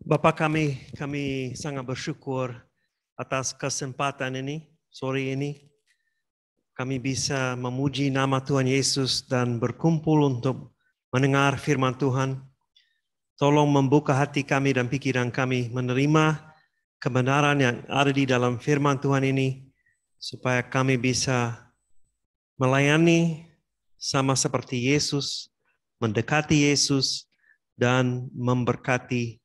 Bapak kami sangat bersyukur atas kesempatan ini, sore ini. Kami bisa memuji nama Tuhan Yesus dan berkumpul untuk mendengar firman Tuhan. Tolong membuka hati kami dan pikiran kami menerima kebenaran yang ada di dalam firman Tuhan ini, supaya kami bisa melayani sama seperti Yesus, mendekati Yesus, dan memberkati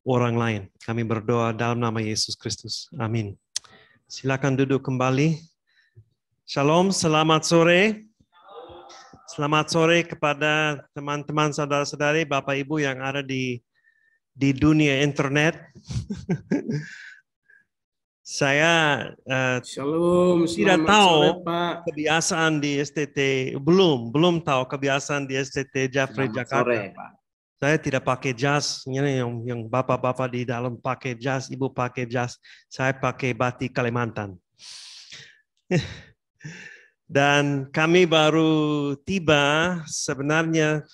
orang lain. Kami berdoa dalam nama Yesus Kristus. Amin. Silakan duduk kembali. Shalom, selamat sore. Selamat sore kepada teman-teman, saudara-saudari, Bapak Ibu yang ada di dunia internet. Saya Shalom, tidak tahu sore, Pak. Kebiasaan di STT, belum tahu kebiasaan di STT Jeffrey Jakarta. Sore, Pak. Saya tidak pakai jas, yang bapak-bapak di dalam pakai jas, ibu pakai jas, saya pakai batik Kalimantan. Dan kami baru tiba sebenarnya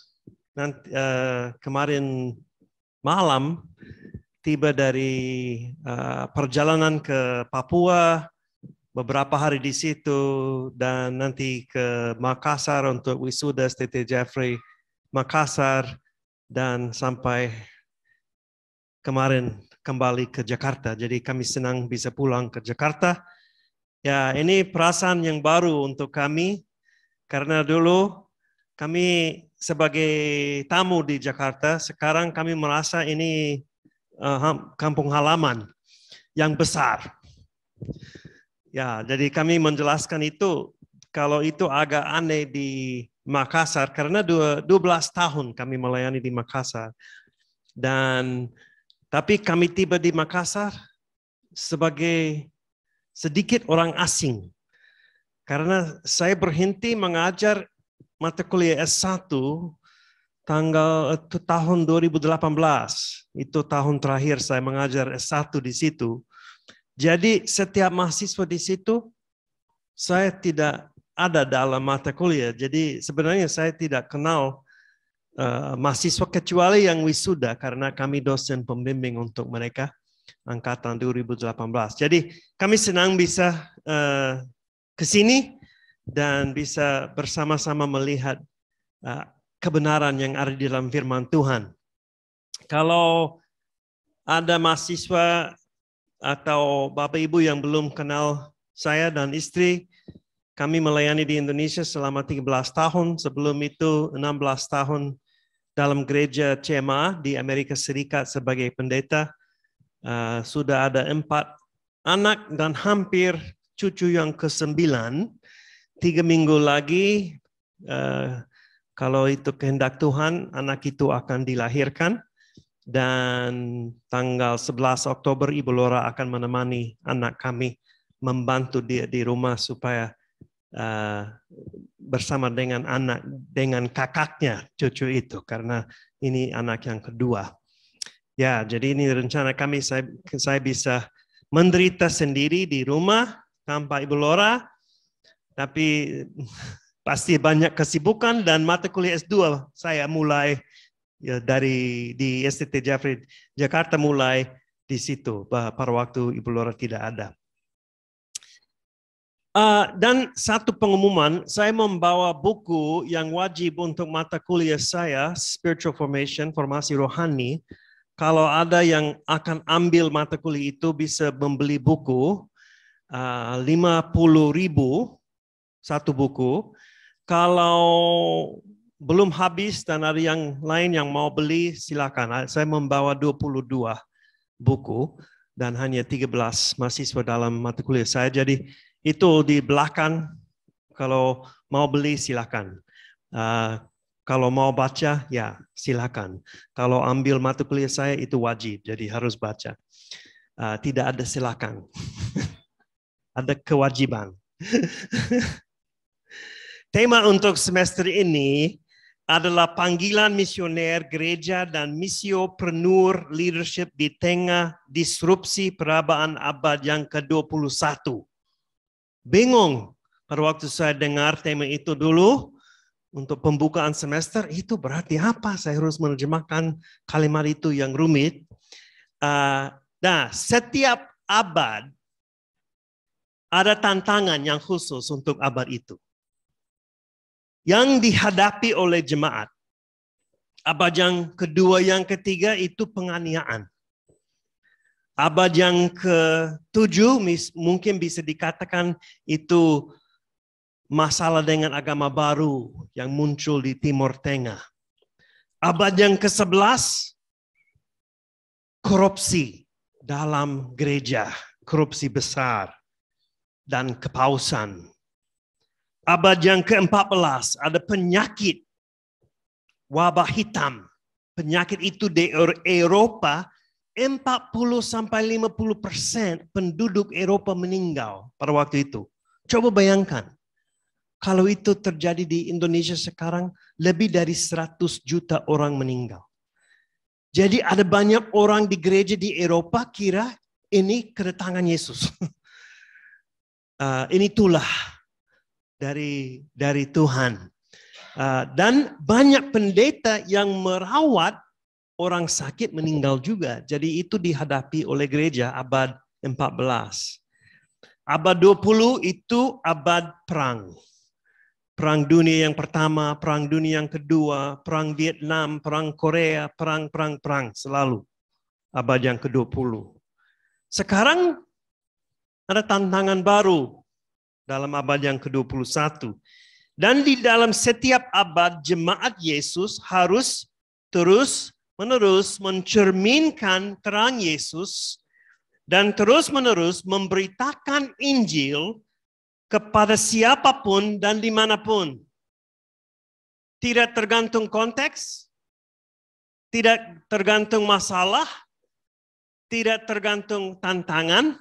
kemarin malam, tiba dari perjalanan ke Papua, beberapa hari di situ, dan nanti ke Makassar untuk wisuda STT Jeffrey Makassar, dan sampai kemarin kembali ke Jakarta. Jadi kami senang bisa pulang ke Jakarta. Ya, ini perasaan yang baru untuk kami, karena dulu kami sebagai tamu di Jakarta, sekarang kami merasa ini kampung halaman yang besar. Ya, jadi kami menjelaskan itu, kalau itu agak aneh di Makassar, karena 12 tahun kami melayani di Makassar. Tapi kami tiba di Makassar sebagai sedikit orang asing. Karena saya berhenti mengajar mata kuliah S1 tahun 2018. Itu tahun terakhir saya mengajar S1 di situ. Jadi setiap mahasiswa di situ, saya tidak ada dalam mata kuliah. Jadi sebenarnya saya tidak kenal mahasiswa kecuali yang wisuda, karena kami dosen pembimbing untuk mereka angkatan 2018. Jadi kami senang bisa ke sini dan bisa bersama-sama melihat kebenaran yang ada di dalam firman Tuhan. Kalau ada mahasiswa atau Bapak Ibu yang belum kenal saya dan istri, kami melayani di Indonesia selama 13 tahun. Sebelum itu 16 tahun dalam gereja CMA di Amerika Serikat sebagai pendeta. Sudah ada 4 anak dan hampir cucu yang ke-9. 3 minggu lagi, kalau itu kehendak Tuhan, anak itu akan dilahirkan. Dan tanggal 11 Oktober Ibu Lora akan menemani anak kami, membantu dia di rumah supaya bersama dengan kakaknya cucu itu, karena ini anak yang kedua. Ya, jadi ini rencana kami, saya bisa menderita sendiri di rumah tanpa Ibu Lora, tapi pasti banyak kesibukan, dan mata kuliah S2 saya mulai ya, di STT Jeffrey Jakarta, mulai di situ pada waktu Ibu Lora tidak ada. Dan satu pengumuman, saya membawa buku yang wajib untuk mata kuliah saya, Spiritual Formation, formasi rohani. Kalau ada yang akan ambil mata kuliah itu bisa membeli buku, 50.000 satu buku. Kalau belum habis dan ada yang lain yang mau beli, silakan. Saya membawa 22 buku dan hanya 13 mahasiswa dalam mata kuliah saya. Jadi itu di belakang, kalau mau beli silakan. Kalau mau baca, ya silakan. Kalau ambil mata kuliah saya itu wajib, jadi harus baca. Tidak ada silakan. Ada kewajiban. Tema untuk semester ini adalah panggilan misioner gereja dan misiopreneur leadership di tengah disrupsi perabaan abad yang ke-21. Bingung pada waktu saya dengar tema itu dulu. Untuk pembukaan semester, itu berarti apa? Saya harus menerjemahkan kalimat itu yang rumit. Nah, setiap abad ada tantangan yang khusus untuk abad itu. Yang dihadapi oleh jemaat. Abad yang kedua, yang ketiga itu penganiayaan. Abad yang ke-7 mungkin bisa dikatakan itu masalah dengan agama baru yang muncul di Timur Tengah. Abad yang ke-11, korupsi dalam gereja, korupsi besar dan kepausan. Abad yang ke-14 ada penyakit wabah hitam. Penyakit itu di Eropa 40-50% penduduk Eropa meninggal pada waktu itu. Coba bayangkan. Kalau itu terjadi di Indonesia sekarang, lebih dari 100 juta orang meninggal. Jadi ada banyak orang di gereja di Eropa kira ini kedatangan Yesus. Ini tulah dari Tuhan. Dan banyak pendeta yang merawat orang sakit meninggal juga. Jadi itu dihadapi oleh gereja abad 14. Abad 20 itu abad perang. Perang dunia yang pertama, perang dunia yang kedua, perang Vietnam, perang Korea, perang selalu. Abad yang ke-20. Sekarang ada tantangan baru dalam abad yang ke-21. Dan di dalam setiap abad jemaat Yesus harus terus-menerus mencerminkan terang Yesus dan terus-menerus memberitakan Injil kepada siapapun dan dimanapun. Tidak tergantung konteks, tidak tergantung masalah, tidak tergantung tantangan.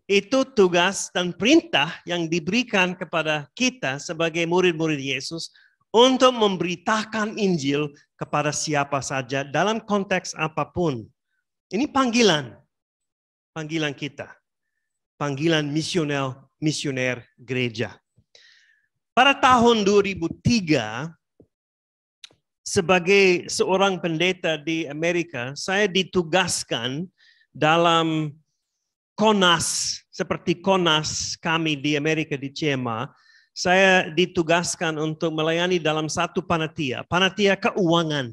Itu tugas dan perintah yang diberikan kepada kita sebagai murid-murid Yesus untuk memberitakan Injil kepada siapa saja dalam konteks apapun. Ini panggilan kita. Panggilan misioner gereja. Pada tahun 2003, sebagai seorang pendeta di Amerika, saya ditugaskan dalam Konas, seperti Konas kami di Amerika di CMA, saya ditugaskan untuk melayani dalam satu panitia keuangan.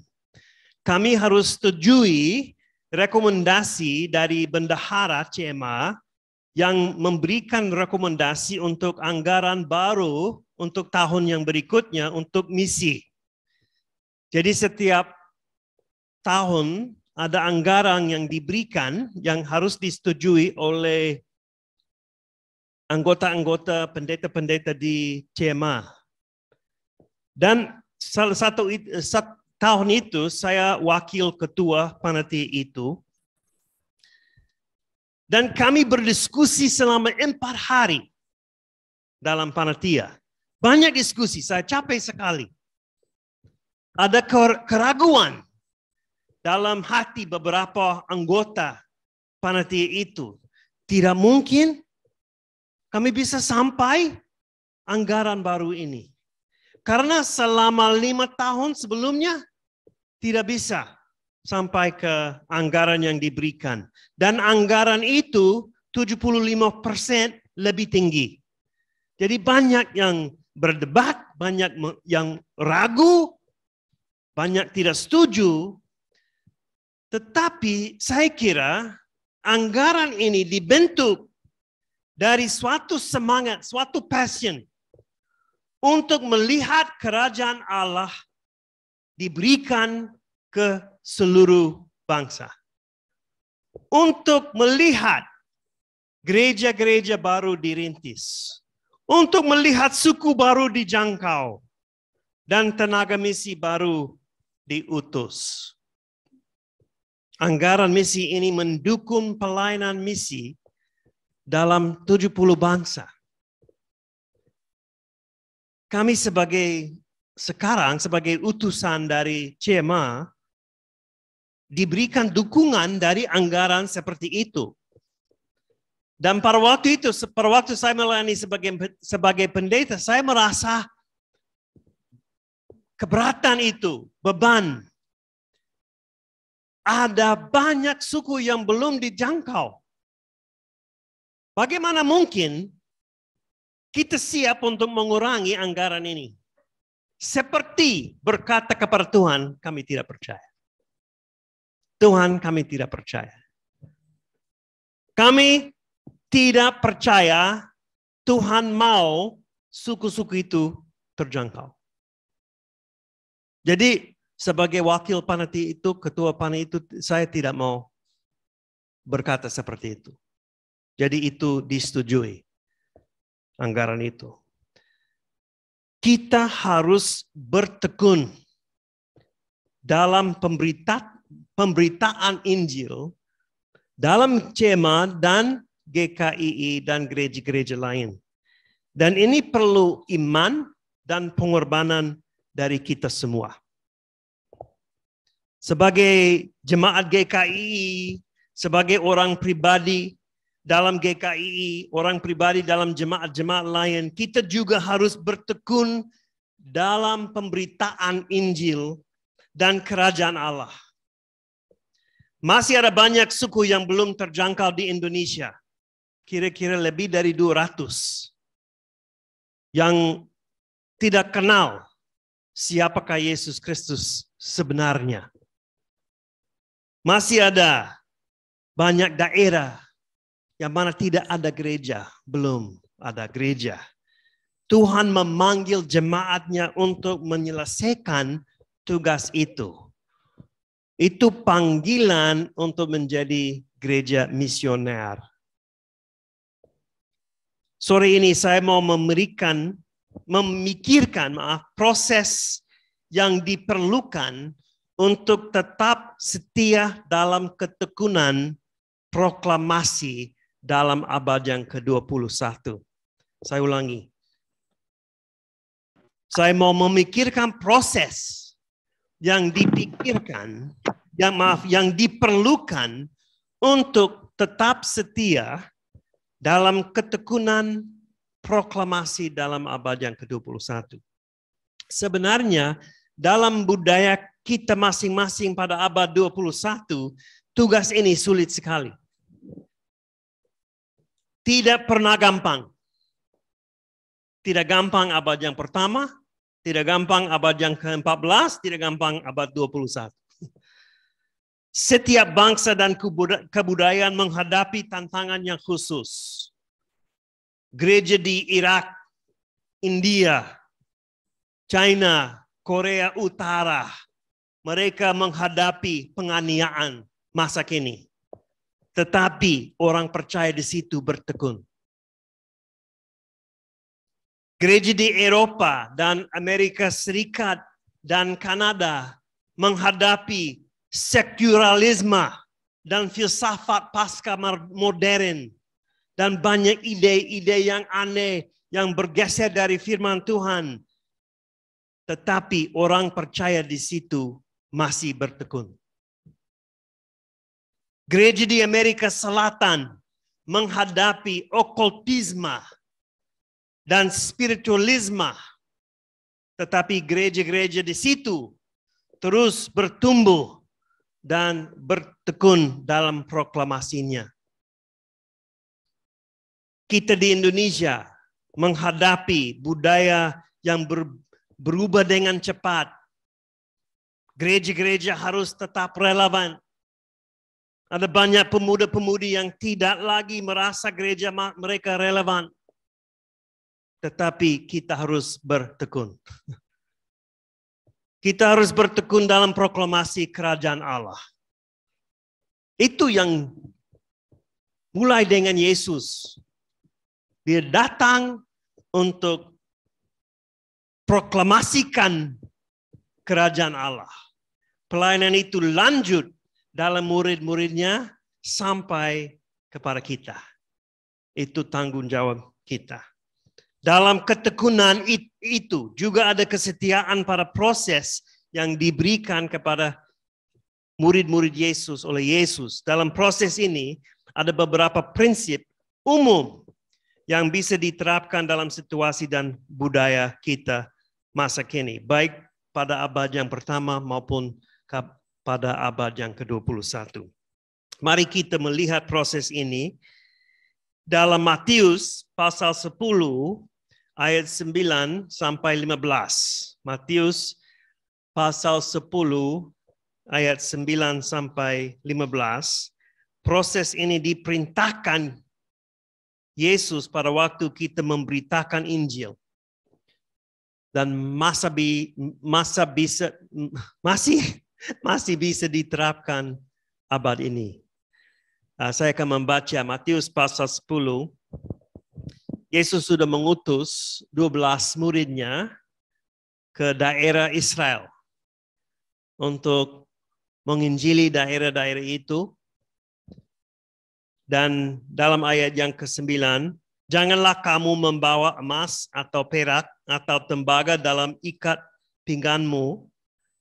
Kami harus setujui rekomendasi dari bendahara CMA yang memberikan rekomendasi untuk anggaran baru untuk tahun yang berikutnya untuk misi. Jadi setiap tahun ada anggaran yang diberikan yang harus disetujui oleh anggota-anggota pendeta-pendeta di CMA. Dan salah satu tahun itu saya wakil ketua panitia itu. Dan kami berdiskusi selama 4 hari dalam panitia. Banyak diskusi, saya capek sekali. Ada keraguan dalam hati beberapa anggota panitia itu. Tidak mungkin kami bisa sampai anggaran baru ini. Karena selama 5 tahun sebelumnya tidak bisa sampai ke anggaran yang diberikan. Dan anggaran itu 75% lebih tinggi. Jadi banyak yang berdebat, banyak yang ragu, banyak tidak setuju. Tetapi saya kira anggaran ini dibentuk dari suatu semangat, suatu passion untuk melihat kerajaan Allah diberikan ke seluruh bangsa. Untuk melihat gereja-gereja baru dirintis. Untuk melihat suku baru dijangkau. Dan tenaga misi baru diutus. Anggaran misi ini mendukung pelayanan misi dalam 70 bangsa. Kami sekarang sebagai utusan dari CMA diberikan dukungan dari anggaran seperti itu. Dan pada waktu itu, saya melayani sebagai pendeta, saya merasa keberatan itu, beban. ada banyak suku yang belum dijangkau. Bagaimana mungkin kita siap untuk mengurangi anggaran ini? Seperti berkata kepada Tuhan, kami tidak percaya. Tuhan, kami tidak percaya. Kami tidak percaya Tuhan mau suku-suku itu terjangkau. Jadi sebagai wakil panitia itu, ketua panitia itu, saya tidak mau berkata seperti itu. Jadi itu disetujui, anggaran itu. Kita harus bertekun dalam pemberitaan Injil, dalam CEMA dan GKII dan gereja-gereja lain. Dan ini perlu iman dan pengorbanan dari kita semua. Sebagai jemaat GKII, sebagai orang pribadi dalam GKII, orang pribadi dalam jemaat-jemaat lain, kita juga harus bertekun dalam pemberitaan Injil dan kerajaan Allah. Masih ada banyak suku yang belum terjangkau di Indonesia. Kira-kira lebih dari 200 yang tidak kenal siapakah Yesus Kristus sebenarnya. Masih ada banyak daerah yang mana tidak ada gereja, belum ada gereja. Tuhan memanggil jemaatnya untuk menyelesaikan tugas itu. Itu panggilan untuk menjadi gereja misioner. Sore ini saya mau memikirkan proses yang diperlukan untuk tetap setia dalam ketekunan proklamasi dalam abad yang ke-21. Saya ulangi. Saya mau memikirkan proses yang dipikirkan, yang diperlukan untuk tetap setia dalam ketekunan proklamasi dalam abad yang ke-21. Sebenarnya dalam budaya kita masing-masing pada abad 21, tugas ini sulit sekali. Tidak pernah gampang. Tidak gampang abad yang pertama, tidak gampang abad yang ke-14, tidak gampang abad 21. Setiap bangsa dan kebudayaan menghadapi tantangan yang khusus. Gereja di Irak, India, China, Korea Utara, mereka menghadapi penganiayaan masa kini. Tetapi orang percaya di situ bertekun. Gereja di Eropa dan Amerika Serikat dan Kanada menghadapi sekularilisme dan filsafat pasca modern dan banyak ide-ide yang aneh yang bergeser dari firman Tuhan. Tetapi orang percaya di situ masih bertekun. Gereja di Amerika Selatan menghadapi okultisme dan spiritualisme. Tetapi gereja-gereja di situ terus bertumbuh dan bertekun dalam proklamasinya. Kita di Indonesia menghadapi budaya yang berubah dengan cepat. Gereja-gereja harus tetap relevan. Ada banyak pemuda-pemudi yang tidak lagi merasa gereja mereka relevan. Tetapi kita harus bertekun. Kita harus bertekun dalam proklamasi kerajaan Allah. Itu yang mulai dengan Yesus. Dia datang untuk proklamasikan kerajaan Allah. Pelayanan itu lanjut dalam murid-muridnya sampai kepada kita. Itu tanggung jawab kita. Dalam ketekunan itu juga ada kesetiaan pada proses yang diberikan kepada murid-murid Yesus oleh Yesus. Dalam proses ini ada beberapa prinsip umum yang bisa diterapkan dalam situasi dan budaya kita masa kini. Baik pada abad yang pertama maupun pada abad yang ke-21. Mari kita melihat proses ini dalam Matius pasal 10 ayat 9 sampai 15. Matius pasal 10 ayat 9 sampai 15. Proses ini diperintahkan Yesus pada waktu kita memberitakan Injil. Dan masih bisa diterapkan abad ini. Saya akan membaca Matius pasal 10. Yesus sudah mengutus 12 muridnya ke daerah Israel untuk menginjili daerah-daerah itu. Dan dalam ayat yang ke-9, janganlah kamu membawa emas atau perak atau tembaga dalam ikat pingganmu.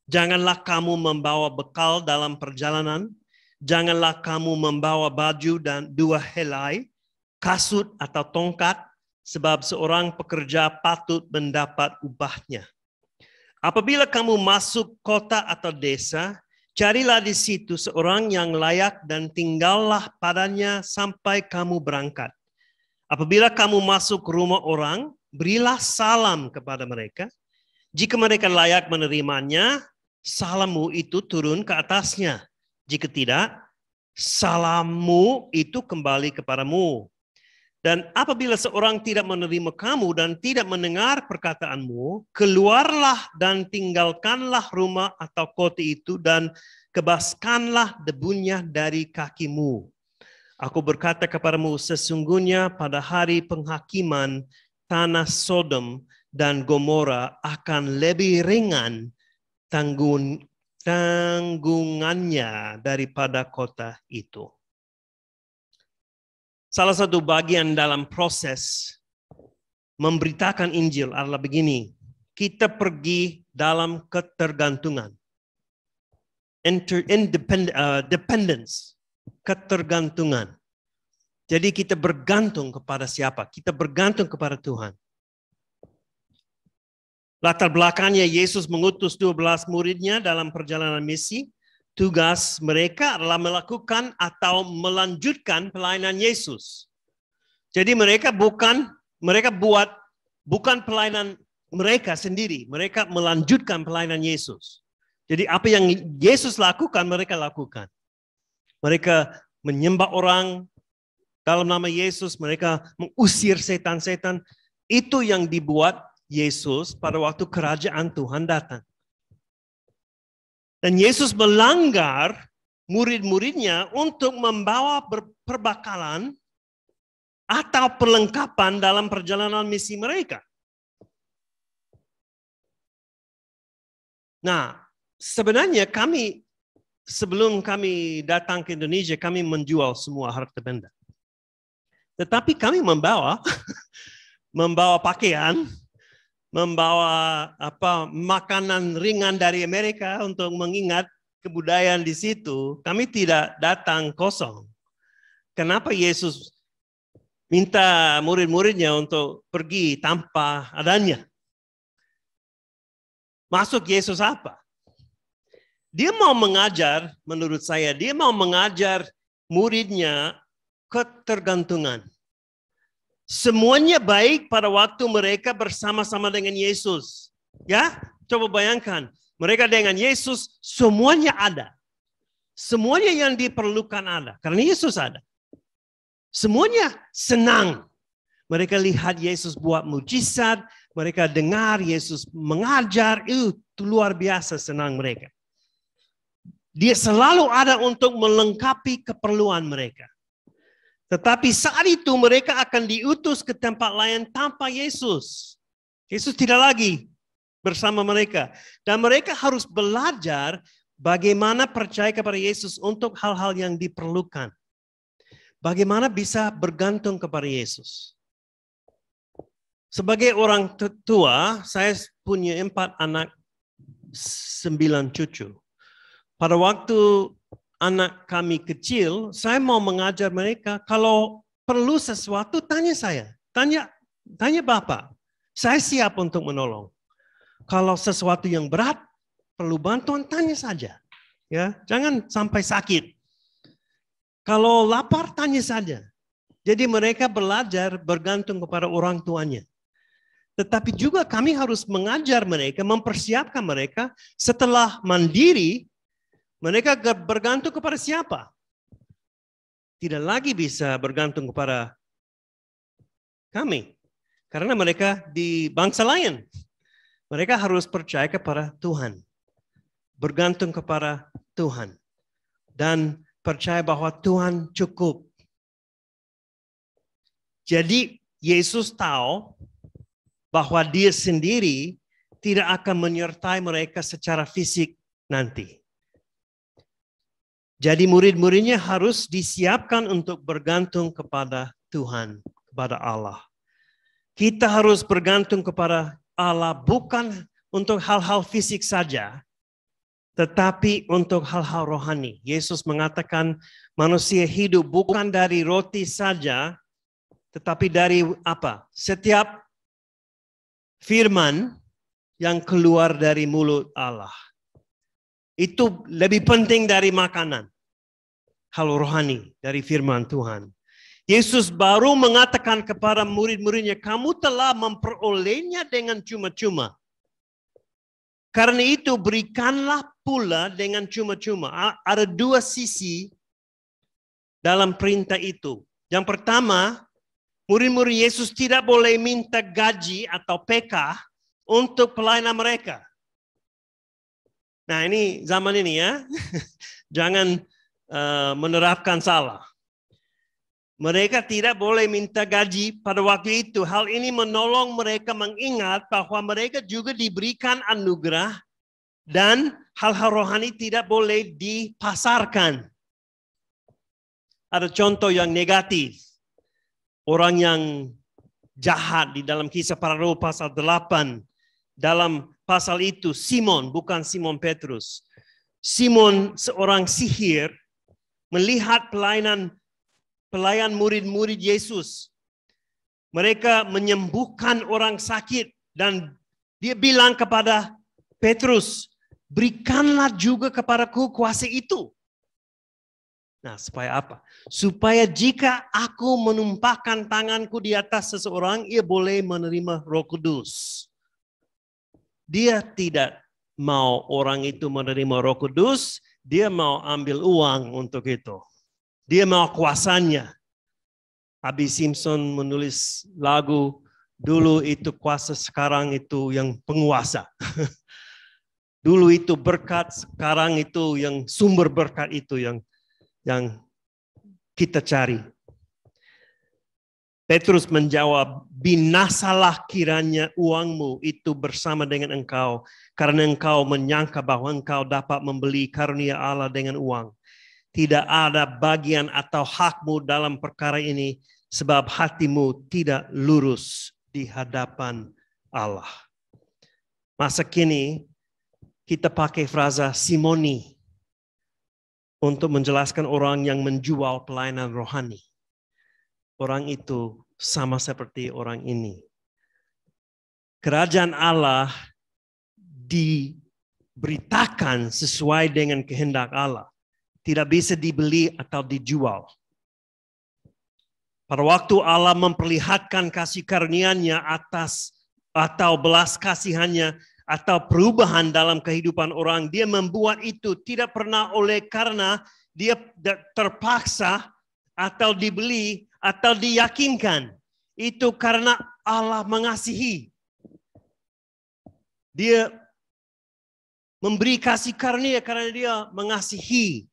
Janganlah kamu membawa bekal dalam perjalanan. Janganlah kamu membawa baju dan 2 helai, kasut atau tongkat, sebab seorang pekerja patut mendapat upahnya. Apabila kamu masuk kota atau desa, carilah di situ seorang yang layak dan tinggallah padanya sampai kamu berangkat. Apabila kamu masuk rumah orang, berilah salam kepada mereka. Jika mereka layak menerimanya, salammu itu turun ke atasnya. Jika tidak, salammu itu kembali kepadamu. Dan apabila seorang tidak menerima kamu dan tidak mendengar perkataanmu, keluarlah dan tinggalkanlah rumah atau kota itu dan kebaskanlah debunya dari kakimu. Aku berkata kepadamu, sesungguhnya pada hari penghakiman tanah Sodom dan Gomora akan lebih ringan tanggungannya daripada kota itu. Salah satu bagian dalam proses memberitakan Injil adalah begini. Kita pergi dalam ketergantungan. Dependence. Ketergantungan. Jadi kita bergantung kepada siapa? Kita bergantung kepada Tuhan. Latar belakangnya Yesus mengutus 12 muridnya dalam perjalanan misi. Tugas mereka adalah melakukan atau melanjutkan pelayanan Yesus. Jadi mereka bukan pelayanan mereka sendiri. Mereka melanjutkan pelayanan Yesus. Jadi apa yang Yesus lakukan, mereka lakukan. Mereka menyembah orang dalam nama Yesus. Mereka mengusir setan-setan. Itu yang dibuat Yesus pada waktu kerajaan Tuhan datang. Dan Yesus melanggar murid-muridnya untuk membawa perbekalan atau perlengkapan dalam perjalanan misi mereka. Nah, sebenarnya sebelum kami datang ke Indonesia, kami menjual semua harta benda. Tetapi kami membawa pakaian, membawa makanan ringan dari Amerika untuk mengingat kebudayaan di situ. Kami tidak datang kosong. Kenapa Yesus minta murid-muridnya untuk pergi tanpa adanya? Maksud Yesus apa? Dia mau mengajar, menurut saya, dia mau mengajar muridnya ketergantungan. Semuanya baik pada waktu mereka bersama-sama dengan Yesus. Ya, coba bayangkan. Mereka dengan Yesus, semuanya ada. Semuanya yang diperlukan ada. Karena Yesus ada. Semuanya senang. Mereka lihat Yesus buat mujizat. Mereka dengar Yesus mengajar. Itu luar biasa senang mereka. Dia selalu ada untuk melengkapi keperluan mereka. Tetapi saat itu mereka akan diutus ke tempat lain tanpa Yesus. Yesus tidak lagi bersama mereka. Dan mereka harus belajar bagaimana percaya kepada Yesus untuk hal-hal yang diperlukan. Bagaimana bisa bergantung kepada Yesus. Sebagai orang tua, saya punya 4 anak, 9 cucu. Pada waktu anak kami kecil, saya mau mengajar mereka, kalau perlu sesuatu, tanya saya. Tanya Bapak. Saya siap untuk menolong. Kalau sesuatu yang berat, perlu bantuan, tanya saja. Ya, jangan sampai sakit. Kalau lapar, tanya saja. Jadi mereka belajar bergantung kepada orang tuanya. Tetapi juga kami harus mengajar mereka, mempersiapkan mereka setelah mandiri, mereka bergantung kepada siapa? Tidak lagi bisa bergantung kepada kami. Karena mereka di bangsa lain. Mereka harus percaya kepada Tuhan. Bergantung kepada Tuhan. Dan percaya bahwa Tuhan cukup. Jadi Yesus tahu bahwa dia sendiri tidak akan menyertai mereka secara fisik nanti. Jadi murid-muridnya harus disiapkan untuk bergantung kepada Tuhan, kepada Allah. Kita harus bergantung kepada Allah bukan untuk hal-hal fisik saja, tetapi untuk hal-hal rohani. Yesus mengatakan manusia hidup bukan dari roti saja, tetapi dari apa? Setiap firman yang keluar dari mulut Allah. Itu lebih penting dari makanan. Hal rohani dari firman Tuhan. Yesus baru mengatakan kepada murid-muridnya, kamu telah memperolehnya dengan cuma-cuma. Karena itu berikanlah pula dengan cuma-cuma. Ada dua sisi dalam perintah itu. Yang pertama, murid-murid Yesus tidak boleh minta gaji atau PK untuk pelayanan mereka. Nah ini zaman ini ya, jangan menerapkan salah. Mereka tidak boleh minta gaji pada waktu itu. Hal ini menolong mereka mengingat bahwa mereka juga diberikan anugerah dan hal-hal rohani tidak boleh dipasarkan. Ada contoh yang negatif. Orang yang jahat di dalam Kisah Para Rasul pasal 8. Dalam pasal itu Simon, bukan Simon Petrus. Simon seorang sihir melihat pelayan murid-murid Yesus. Mereka menyembuhkan orang sakit dan dia bilang kepada Petrus, berikanlah juga kepadaku kuasa itu. Nah, supaya apa? Supaya jika aku menumpahkan tanganku di atas seseorang, ia boleh menerima Roh Kudus. Dia tidak mau orang itu menerima Roh Kudus, dia mau ambil uang untuk itu. Dia mau kuasanya. Abi Simpson menulis lagu, dulu itu kuasa, sekarang itu yang penguasa. Dulu itu berkat, sekarang itu yang sumber berkat itu yang kita cari. Petrus menjawab, binasalah kiranya uangmu itu bersama dengan engkau, karena engkau menyangka bahwa engkau dapat membeli karunia Allah dengan uang. Tidak ada bagian atau hakmu dalam perkara ini, sebab hatimu tidak lurus di hadapan Allah. Masa kini kita pakai frasa simoni untuk menjelaskan orang yang menjual pelayanan rohani. Orang itu sama seperti orang ini. Kerajaan Allah diberitakan sesuai dengan kehendak Allah. Tidak bisa dibeli atau dijual. Pada waktu Allah memperlihatkan kasih karunia-Nya atas atau belas kasihannya atau perubahan dalam kehidupan orang, dia membuat itu tidak pernah oleh karena dia terpaksa atau dibeli atau diyakinkan. Itu karena Allah mengasihi. Dia memberi kasih karunia karena dia mengasihi.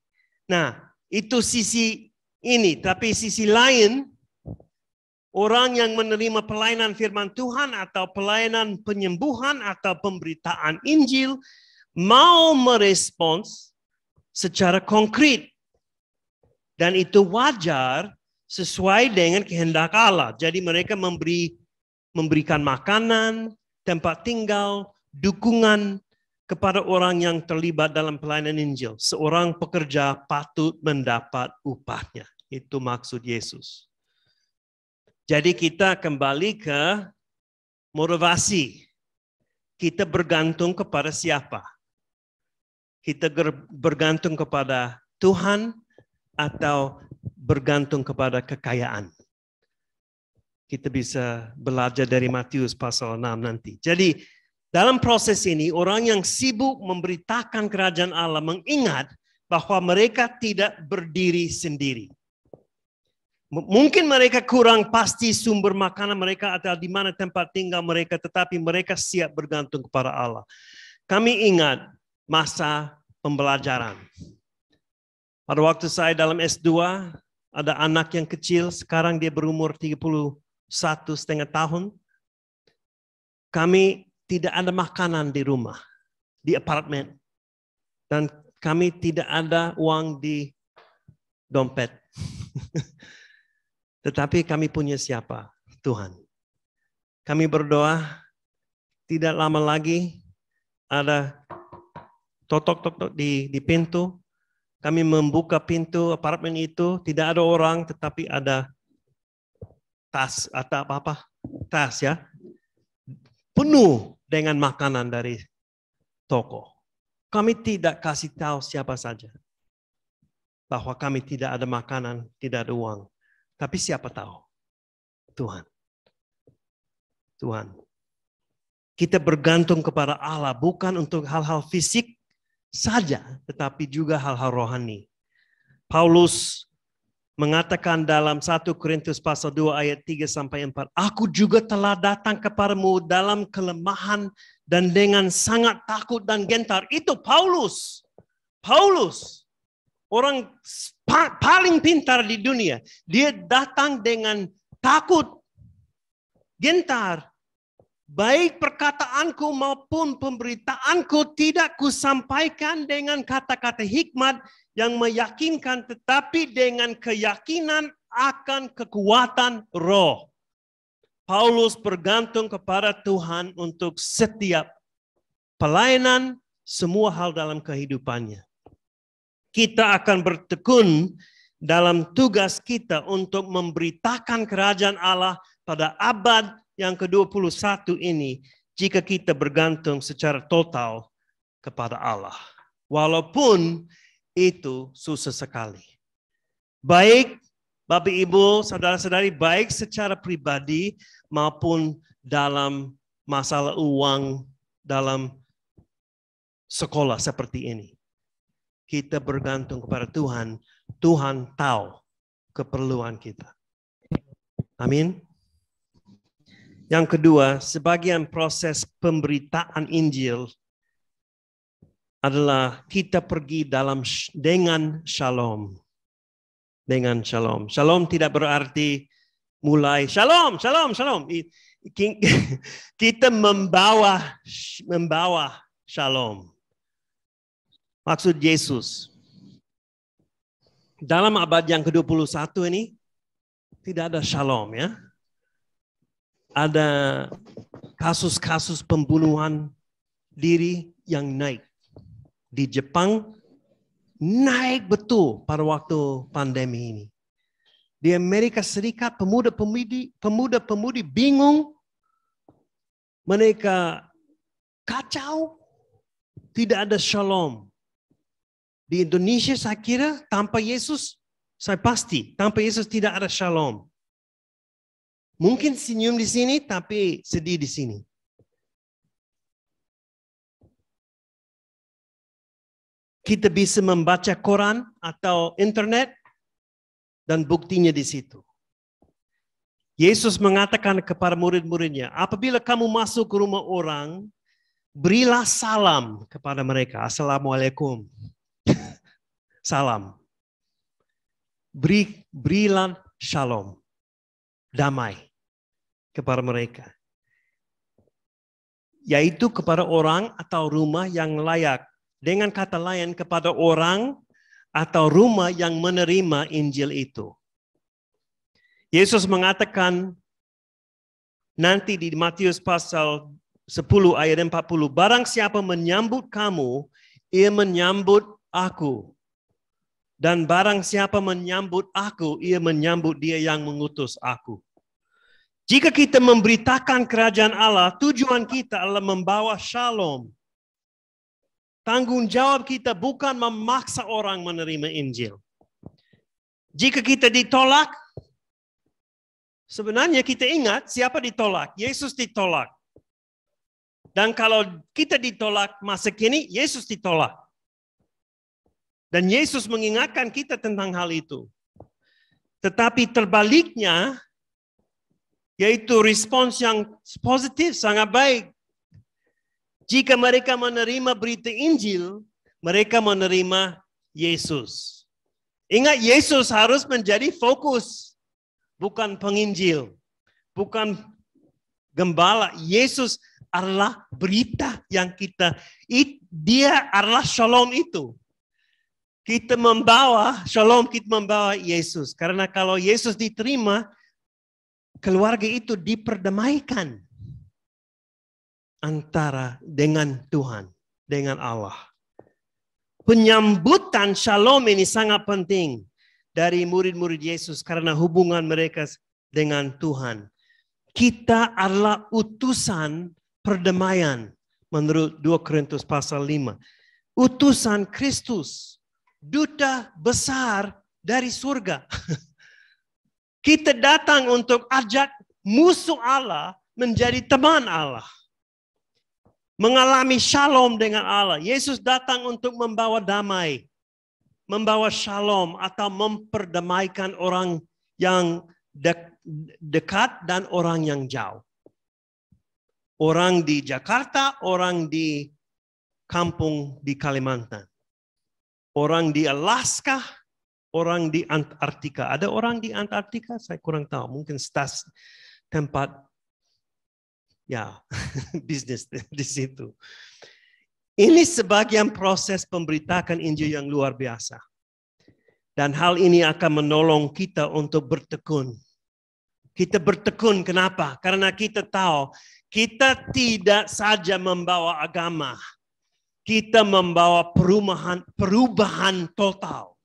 Nah, itu sisi ini. Tapi sisi lain, orang yang menerima pelayanan firman Tuhan atau pelayanan penyembuhan atau pemberitaan Injil mau merespons secara konkret. Dan itu wajar sesuai dengan kehendak Allah. Jadi mereka memberikan makanan, tempat tinggal, dukungan kepada orang yang terlibat dalam pelayanan Injil. Seorang pekerja patut mendapat upahnya. Itu maksud Yesus. Jadi kita kembali ke motivasi. Kita bergantung kepada siapa? Kita bergantung kepada Tuhan atau bergantung kepada kekayaan. Kita bisa belajar dari Matius pasal 6 nanti. Jadi dalam proses ini orang yang sibuk memberitakan kerajaan Allah mengingat bahwa mereka tidak berdiri sendiri. Mungkin mereka kurang pasti sumber makanan mereka atau di mana tempat tinggal mereka, tetapi mereka siap bergantung kepada Allah. Kami ingat masa pembelajaran. Pada waktu saya dalam S2, ada anak yang kecil, sekarang dia berumur 31,5 tahun. Kami tidak ada makanan di rumah, di apartemen. Dan kami tidak ada uang di dompet. Tetapi kami punya siapa? Tuhan. Kami berdoa, tidak lama lagi ada totok-totok di pintu. Kami membuka pintu apartemen itu, tidak ada orang, tetapi ada tas atau apa? Tas ya. Penuh dengan makanan dari toko. Kami tidak kasih tahu siapa saja bahwa kami tidak ada makanan, tidak ada uang. Tapi siapa tahu? Tuhan. Tuhan. Kita bergantung kepada Allah bukan untuk hal-hal fisik saja, tetapi juga hal-hal rohani. Paulus mengatakan dalam 1 Korintus pasal 2 ayat 3-4, aku juga telah datang kepadamu dalam kelemahan dan dengan sangat takut dan gentar. Itu Paulus. Paulus, orang paling pintar di dunia. Dia datang dengan takut, gentar. Baik perkataanku maupun pemberitaanku tidak kusampaikan dengan kata-kata hikmat yang meyakinkan, tetapi dengan keyakinan akan kekuatan roh. Paulus bergantung kepada Tuhan untuk setiap pelayanan, semua hal dalam kehidupannya. Kita akan bertekun dalam tugas kita untuk memberitakan kerajaan Allah pada abad yang ke-21 ini jika kita bergantung secara total kepada Allah. Walaupun itu susah sekali. Baik Bapak Ibu, saudara-saudari, baik secara pribadi maupun dalam masalah uang dalam sekolah seperti ini. Kita bergantung kepada Tuhan. Tuhan tahu keperluan kita. Amin. Yang kedua, sebagian proses pemberitaan Injil adalah kita pergi dengan shalom. Dengan shalom. Shalom tidak berarti mulai shalom, shalom, shalom. Kita membawa shalom. Maksud Yesus. Dalam abad yang ke-21 ini tidak ada shalom ya. Ada kasus-kasus pembunuhan diri yang naik. Di Jepang naik betul pada waktu pandemi ini. Di Amerika Serikat pemuda-pemudi bingung. Mereka kacau. Tidak ada shalom. Di Indonesia saya kira tanpa Yesus, saya pasti tanpa Yesus tidak ada shalom. Mungkin senyum di sini, tapi sedih di sini. Kita bisa membaca Quran atau internet, dan buktinya di situ. Yesus mengatakan kepada murid-muridnya, apabila kamu masuk ke rumah orang, berilah salam kepada mereka. Assalamualaikum. Salam. Berilah shalom. Damai kepada mereka. Yaitu kepada orang atau rumah yang layak. Dengan kata lain kepada orang atau rumah yang menerima Injil itu. Yesus mengatakan nanti di Matius pasal 10 ayat 40. Barang siapa menyambut kamu, ia menyambut aku. Dan barang siapa menyambut aku, ia menyambut dia yang mengutus aku. Jika kita memberitakan kerajaan Allah, tujuan kita adalah membawa shalom. Tanggung jawab kita bukan memaksa orang menerima Injil. Jika kita ditolak, sebenarnya kita ingat siapa ditolak? Yesus ditolak. Dan kalau kita ditolak masa kini, Yesus ditolak. Dan Yesus mengingatkan kita tentang hal itu. Tetapi terbaliknya, yaitu respons yang positif, sangat baik. Jika mereka menerima berita Injil, mereka menerima Yesus. Ingat, Yesus harus menjadi fokus. Bukan penginjil. Bukan gembala. Yesus adalah berita yang dia adalah shalom itu. Kita membawa shalom, kita membawa Yesus. Karena kalau Yesus diterima, keluarga itu diperdamaikan antara dengan Tuhan, dengan Allah. Penyambutan shalom ini sangat penting dari murid-murid Yesus karena hubungan mereka dengan Tuhan. Kita adalah utusan perdamaian menurut 2 Korintus pasal 5. Utusan Kristus. Duta besar dari surga. Kita datang untuk ajak musuh Allah menjadi teman Allah. Mengalami shalom dengan Allah. Yesus datang untuk membawa damai. Membawa shalom atau memperdamaikan orang yang dekat dan orang yang jauh. Orang di Jakarta, orang di kampung di Kalimantan. Orang di Alaska, orang di Antartika. Ada orang di Antartika? Saya kurang tahu. Mungkin tempat bisnis di situ. Ini sebagian proses pemberitakan Injil yang luar biasa. Dan hal ini akan menolong kita untuk bertekun. Kita bertekun kenapa? Karena kita tahu kita tidak saja membawa agama. Kita membawa perubahan total.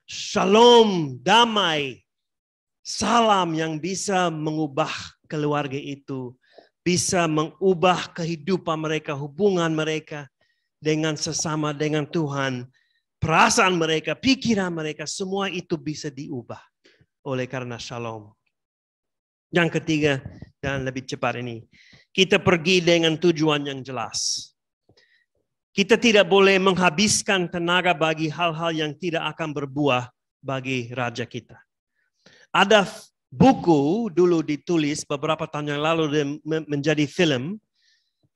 Shalom, damai, salam yang bisa mengubah keluarga itu. Bisa mengubah kehidupan mereka, hubungan mereka dengan sesama, dengan Tuhan. Perasaan mereka, pikiran mereka, semua itu bisa diubah oleh karena shalom. Yang ketiga, dan lebih cepat ini. Kita pergi dengan tujuan yang jelas. Kita tidak boleh menghabiskan tenaga bagi hal-hal yang tidak akan berbuah bagi raja kita. Ada buku dulu ditulis beberapa tahun yang lalu menjadi film.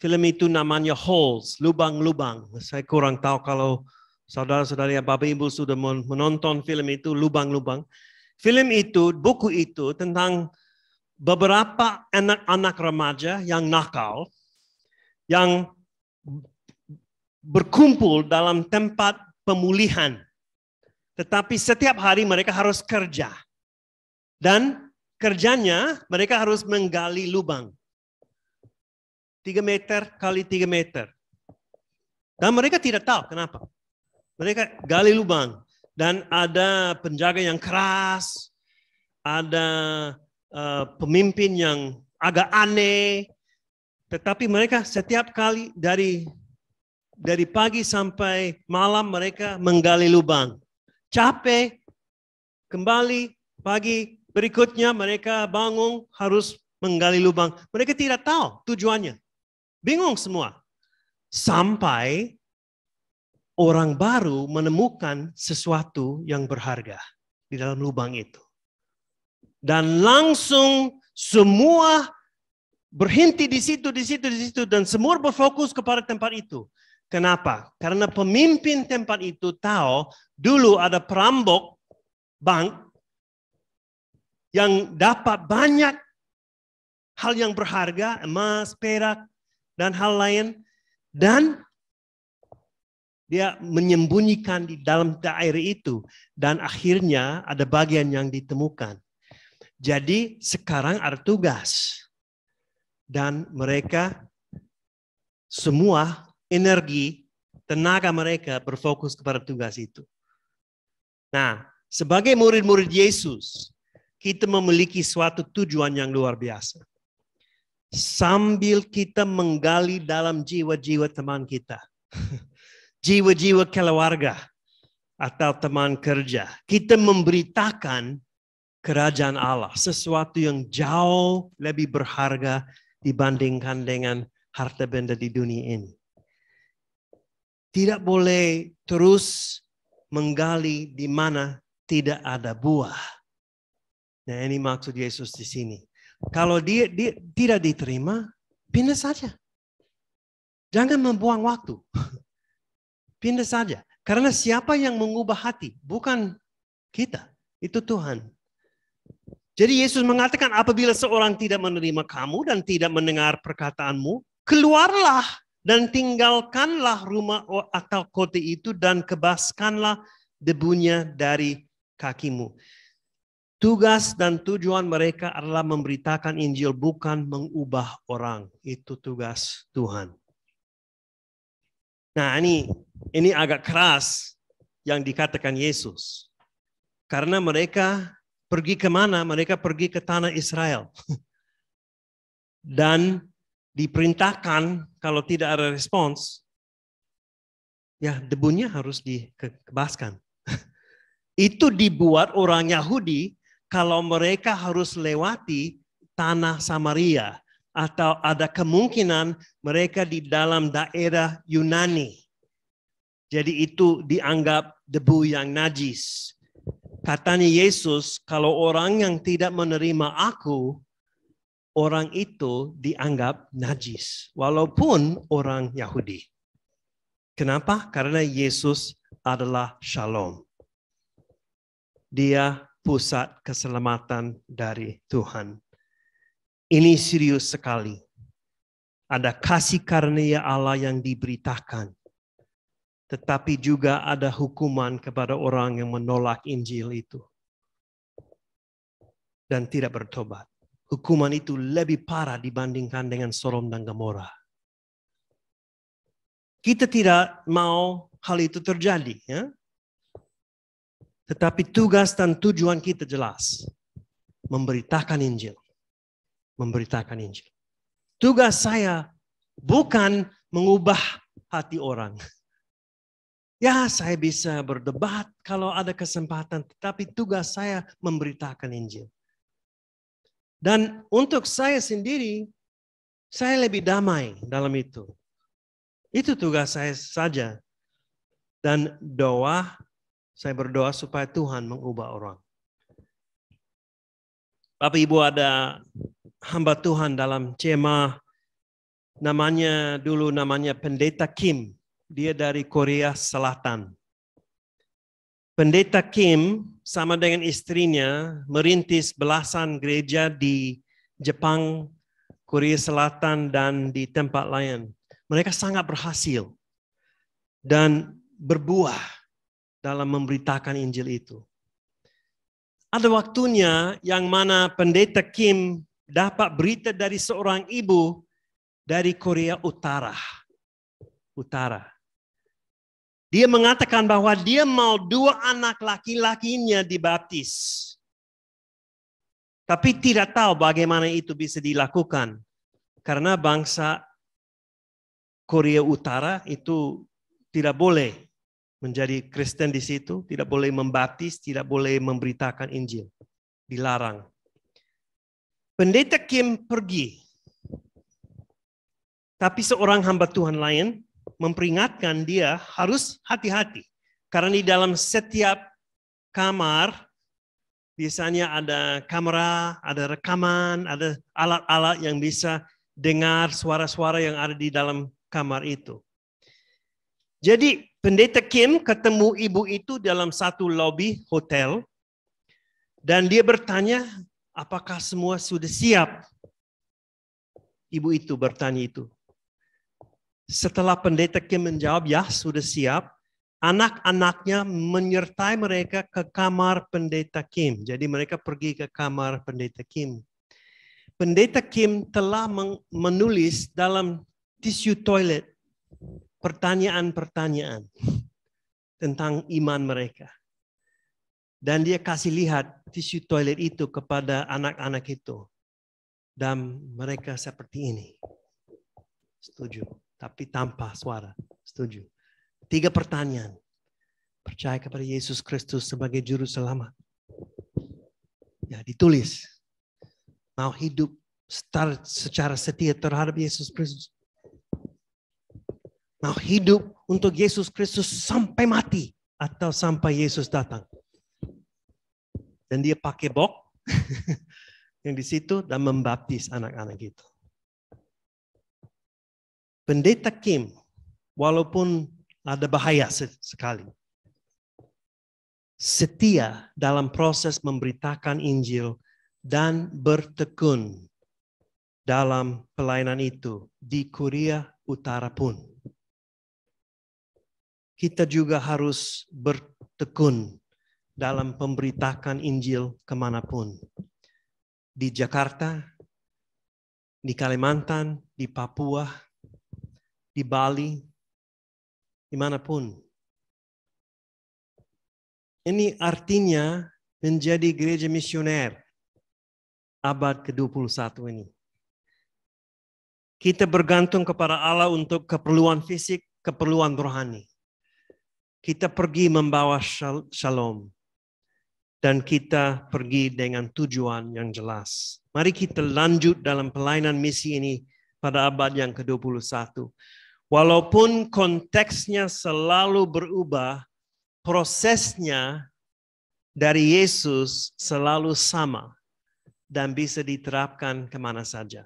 Film itu namanya Holes, lubang-lubang. Saya kurang tahu kalau saudara-saudari Bapak Ibu sudah menonton film itu, lubang-lubang. Film itu, buku itu tentang beberapa anak-anak remaja yang nakal, yang berkumpul dalam tempat pemulihan. Tetapi setiap hari mereka harus kerja. Dan kerjanya mereka harus menggali lubang. 3 meter kali 3 meter. Dan mereka tidak tahu kenapa. Mereka gali lubang. Dan ada penjaga yang keras. Ada pemimpin yang agak aneh. Tetapi mereka setiap kali dari pagi sampai malam mereka menggali lubang. Capek, kembali pagi berikutnya mereka bangun harus menggali lubang. Mereka tidak tahu tujuannya. Bingung semua. Sampai orang baru menemukan sesuatu yang berharga di dalam lubang itu. Dan langsung semua berhenti di situ, dan semua berfokus kepada tempat itu. Kenapa? Karena pemimpin tempat itu tahu dulu ada perampok bank yang dapat banyak hal yang berharga, emas, perak, dan hal lain. Dan dia menyembunyikan di dalam daerah itu. Dan akhirnya ada bagian yang ditemukan. Jadi sekarang ada tugas. Dan mereka semua energi, tenaga mereka berfokus kepada tugas itu. Nah, sebagai murid-murid Yesus, kita memiliki suatu tujuan yang luar biasa. Sambil kita menggali dalam jiwa-jiwa teman kita. jiwa-jiwa keluarga atau teman kerja. Kita memberitakan kerajaan Allah, sesuatu yang jauh lebih berharga dibandingkan dengan harta benda di dunia ini. Tidak boleh terus menggali di mana tidak ada buah. Nah, ini maksud Yesus di sini. Kalau dia tidak diterima, pindah saja. Jangan membuang waktu. Pindah saja. Karena siapa yang mengubah hati? Bukan kita. Itu Tuhan. Jadi Yesus mengatakan apabila seorang tidak menerima kamu dan tidak mendengar perkataanmu, keluarlah dan tinggalkanlah rumah atau kota itu dan kebaskanlah debunya dari kakimu. Tugas dan tujuan mereka adalah memberitakan Injil, bukan mengubah orang. Itu tugas Tuhan. Nah, ini agak keras yang dikatakan Yesus. Karena mereka pergi kemana? Mereka pergi ke tanah Israel. Dan diperintahkan kalau tidak ada respons, ya debunya harus dikebaskan. Itu dibuat orang Yahudi kalau mereka harus lewati tanah Samaria atau ada kemungkinan mereka di dalam daerah Yunani. Jadi itu dianggap debu yang najis. Katanya Yesus, kalau orang yang tidak menerima aku, orang itu dianggap najis. Walaupun orang Yahudi. Kenapa? Karena Yesus adalah Shalom. Dia pusat keselamatan dari Tuhan. Ini serius sekali. Ada kasih karunia Allah yang diberitakan. Tetapi juga ada hukuman kepada orang yang menolak Injil itu. Dan tidak bertobat. Hukuman itu lebih parah dibandingkan dengan Sodom dan Gomora. Kita tidak mau hal itu terjadi. Ya? Tetapi tugas dan tujuan kita jelas. Memberitakan Injil. Memberitakan Injil. Tugas saya bukan mengubah hati orang. Ya, saya bisa berdebat kalau ada kesempatan. Tetapi tugas saya memberitakan Injil. Dan untuk saya sendiri, saya lebih damai dalam itu. Itu tugas saya saja. Dan saya berdoa supaya Tuhan mengubah orang. Bapak Ibu, ada hamba Tuhan dalam Cema, namanya Pendeta Kim. Dia dari Korea Selatan. Pendeta Kim sama dengan istrinya merintis belasan gereja di Jepang, Korea Selatan, dan di tempat lain. Mereka sangat berhasil dan berbuah dalam memberitakan Injil itu. Ada waktunya yang mana Pendeta Kim dapat berita dari seorang ibu dari Korea Utara. Dia mengatakan bahwa dia mau 2 anak laki-lakinya dibaptis. Tapi tidak tahu bagaimana itu bisa dilakukan. Karena bangsa Korea Utara itu tidak boleh menjadi Kristen di situ, tidak boleh membaptis, tidak boleh memberitakan Injil. Dilarang. Pendeta Kim pergi. Tapi seorang hamba Tuhan lain memperingatkan dia harus hati-hati. Karena di dalam setiap kamar, biasanya ada kamera, ada rekaman, ada alat-alat yang bisa dengar suara-suara yang ada di dalam kamar itu. Jadi Pendeta Kim ketemu ibu itu dalam satu lobi hotel. Dan dia bertanya, apakah semua sudah siap? Ibu itu bertanya itu. Setelah Pendeta Kim menjawab, ya sudah siap. Anak-anaknya menyertai mereka ke kamar Pendeta Kim. Jadi mereka pergi ke kamar Pendeta Kim. Pendeta Kim telah menulis dalam tisu toilet pertanyaan-pertanyaan tentang iman mereka. Dan dia kasih lihat tisu toilet itu kepada anak-anak itu. Dan mereka seperti ini. Setuju. Tapi tanpa suara. Setuju. 3 pertanyaan. Percaya kepada Yesus Kristus sebagai juru selamat. Ya, ditulis. Mau hidup secara setia terhadap Yesus Kristus. Mau hidup untuk Yesus Kristus sampai mati atau sampai Yesus datang. Dan dia pakai box yang di situ dan membaptis anak-anak itu. Pendeta Kim, walaupun ada bahaya sekali, setia dalam proses memberitakan Injil dan bertekun dalam pelayanan itu di Korea Utara pun. Kita juga harus bertekun dalam memberitakan Injil kemanapun. Di Jakarta, di Kalimantan, di Papua, di Bali, dimanapun. Ini artinya menjadi gereja misioner abad ke-21 ini. Kita bergantung kepada Allah untuk keperluan fisik, keperluan rohani. Kita pergi membawa shalom. Dan kita pergi dengan tujuan yang jelas. Mari kita lanjut dalam pelayanan misi ini pada abad yang ke-21. Walaupun konteksnya selalu berubah, prosesnya dari Yesus selalu sama dan bisa diterapkan kemana saja.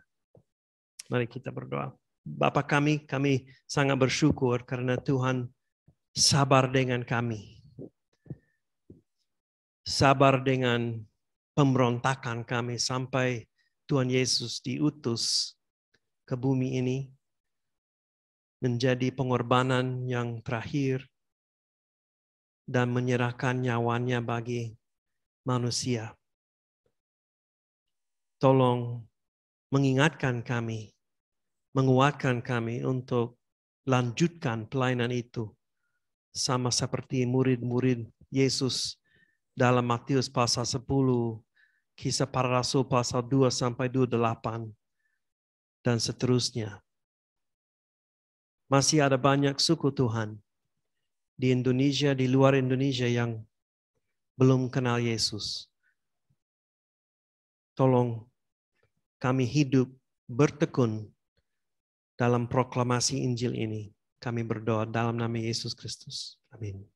Mari kita berdoa. Bapa kami sangat bersyukur karena Tuhan sabar dengan kami. Sabar dengan pemberontakan kami sampai Tuhan Yesus diutus ke bumi ini menjadi pengorbanan yang terakhir dan menyerahkan nyawanya bagi manusia. Tolong mengingatkan kami, menguatkan kami untuk lanjutkan pelayanan itu sama seperti murid-murid Yesus dalam Matius pasal 10, Kisah Para Rasul pasal 2 sampai 28, dan seterusnya. Masih ada banyak suku Tuhan di Indonesia, di luar Indonesia yang belum kenal Yesus. Tolong kami hidup bertekun dalam proklamasi Injil ini. Kami berdoa dalam nama Yesus Kristus. Amin.